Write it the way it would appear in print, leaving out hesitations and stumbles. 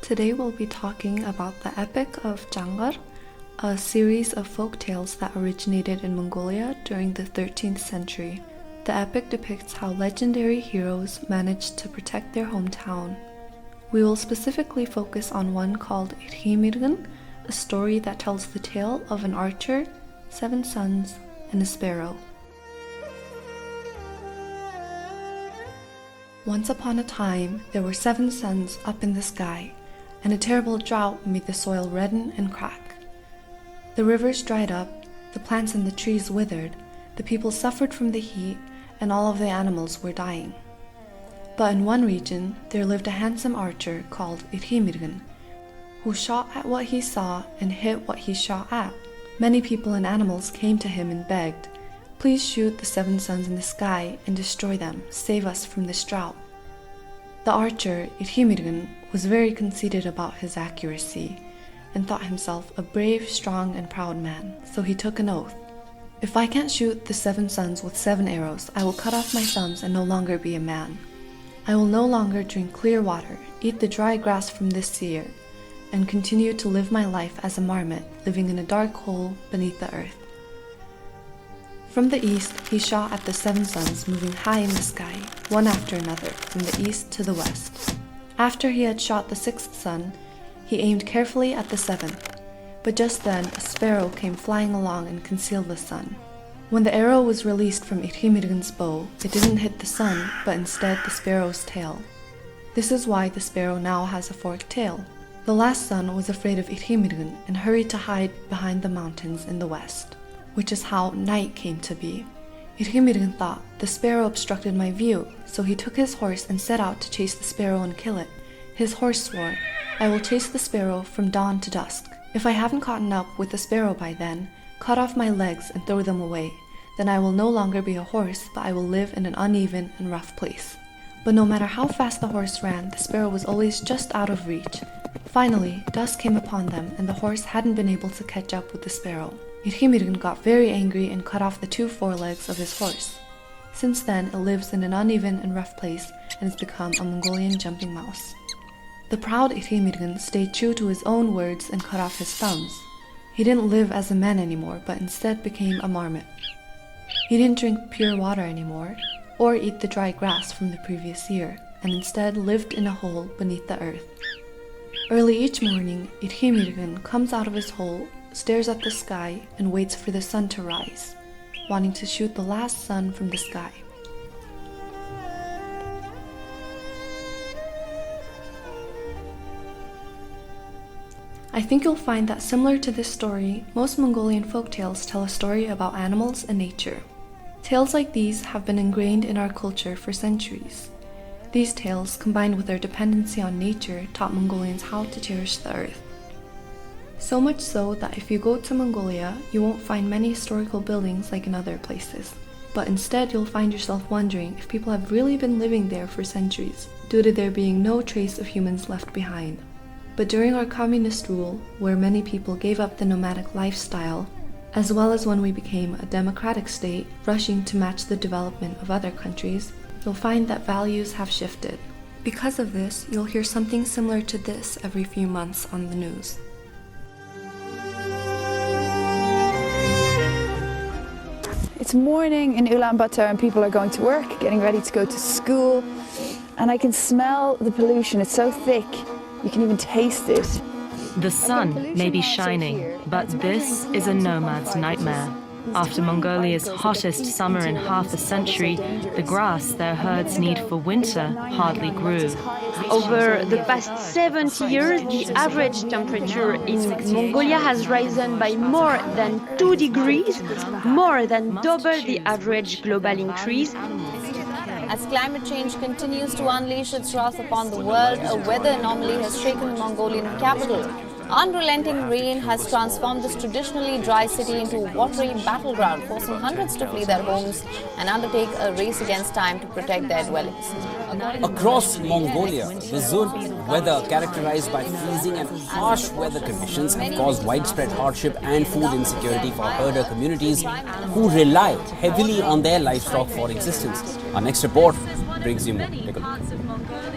Today we'll be talking about the epic of Jangar, a series of folk tales that originated in Mongolia during the 13th century. The epic depicts how legendary heroes managed to protect their hometown. We will specifically focus on one called Erkhii Mergen, a story that tells the tale of an archer, 7 sons, and a sparrow. Once upon a time, there were 7 suns up in the sky, and a terrible drought made the soil redden and crack. The rivers dried up, the plants and the trees withered, the people suffered from the heat, and all of the animals were dying. But in one region, there lived a handsome archer called Erkhii Mergen, who shot at what he saw and hit what he shot at. Many people and animals came to him and begged, "Please shoot the 7 suns in the sky and destroy them, save us from this drought." The archer, Erkhii Mergen, was very conceited about his accuracy and thought himself a brave, strong, and proud man, so he took an oath. "If I can't shoot the 7 suns with 7 arrows, I will cut off my thumbs and no longer be a man. I will no longer drink clear water, eat the dry grass from this seer, and continue to live my life as a marmot, living in a dark hole beneath the earth." From the east, he shot at the 7 suns moving high in the sky, one after another, from the east to the west. After he had shot the 6th sun, he aimed carefully at the 7th, but just then a sparrow came flying along and concealed the sun. When the arrow was released from Erkhii Mergen's bow, it didn't hit the sun, but instead the sparrow's tail. This is why the sparrow now has a forked tail. The last son was afraid of Erkhii Mergen and hurried to hide behind the mountains in the west, which is how night came to be. Erkhii Mergen thought, "The sparrow obstructed my view," so he took his horse and set out to chase the sparrow and kill it. His horse swore, "I will chase the sparrow from dawn to dusk. If I haven't caught up with the sparrow by then, cut off my legs and throw them away. Then I will no longer be a horse, but I will live in an uneven and rough place." But no matter how fast the horse ran, the sparrow was always just out of reach. Finally, dusk came upon them, and the horse hadn't been able to catch up with the sparrow. Erkhii Mergen got very angry and cut off the 2 forelegs of his horse. Since then, it lives in an uneven and rough place and has become a Mongolian jumping mouse. The proud Erkhii Mergen stayed true to his own words and cut off his thumbs. He didn't live as a man anymore, but instead became a marmot. He didn't drink pure water anymore, or eat the dry grass from the previous year, and instead lived in a hole beneath the earth. Early each morning, Erkhii Mergen comes out of his hole, stares at the sky, and waits for the sun to rise, wanting to shoot the last sun from the sky. I think you'll find that similar to this story, most Mongolian folktales tell a story about animals and nature. Tales like these have been ingrained in our culture for centuries. These tales, combined with their dependency on nature, taught Mongolians how to cherish the earth. So much so that if you go to Mongolia, you won't find many historical buildings like in other places. But instead, you'll find yourself wondering if people have really been living there for centuries, due to there being no trace of humans left behind. But during our communist rule, where many people gave up the nomadic lifestyle, as well as when we became a democratic state, rushing to match the development of other countries, you'll find that values have shifted. Because of this, you'll hear something similar to this every few months on the news. It's morning in Ulaanbaatar and people are going to work, getting ready to go to school, and I can smell the pollution. It's so thick, you can even taste it. The sun may be shining, but this is a nomad's nightmare. After Mongolia's hottest summer in half a century, the grass their herds need for winter hardly grew. Over the past 70 years, the average temperature in Mongolia has risen by more than 2 degrees, more than double the average global increase. As climate change continues to unleash its wrath upon the world, a weather anomaly has shaken the Mongolian capital. Unrelenting rain has transformed this traditionally dry city into a watery battleground, forcing hundreds to flee their homes and undertake a race against time to protect their dwellings. Across Mongolia, bizarre weather characterized by freezing and harsh weather conditions have caused widespread hardship and food insecurity for herder communities who rely heavily on their livestock for existence. Our next report brings you more. Take a look.